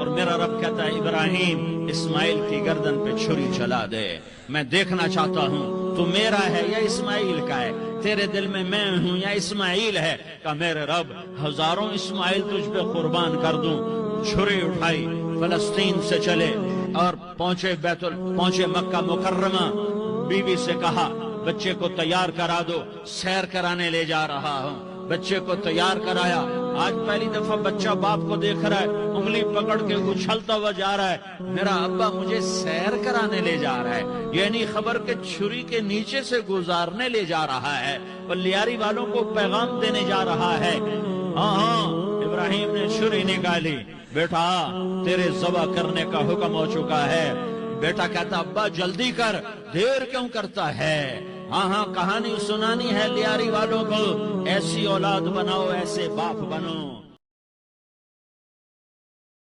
और मेरा रब कहता है इब्राहिम इस्माइल की गर्दन पे छुरी चला दे, मैं देखना चाहता हूं तू मेरा है या इस्माइल का है, तेरे दिल में मैं हूं या इस्माइल है। का मेरे रब हजारों इस्माइल तुझ पे कुर्बान कर दूं। छुरी उठाई, फलस्तीन से चले और पहुंचे मक्का मुकर्रमा। बीवी से कहा बच्चे को तैयार करा दो, सैर कराने ले जा रहा हूं। बच्चे को तैयार कराया। आज पहली दफा बच्चा बाप को देख रहा है, उंगली पकड़ के उछलता हुआ जा रहा है, मेरा अब्बा मुझे सैर कराने ले जा रहा है। ये नहीं खबर के छुरी के नीचे से गुजारने ले जा रहा है, और लियारी वालों को पैगाम देने जा रहा है। हाँ, इब्राहिम ने छुरी निकाली। बेटा तेरे ज़बह करने का हुक्म हो चुका है। बेटा कहता अब्बा जल्दी कर, देर क्यों करता है। हाँ, कहानी सुनानी है लियारी वालों को, ऐसी औलाद बनाओ, ऐसे बाप बनो।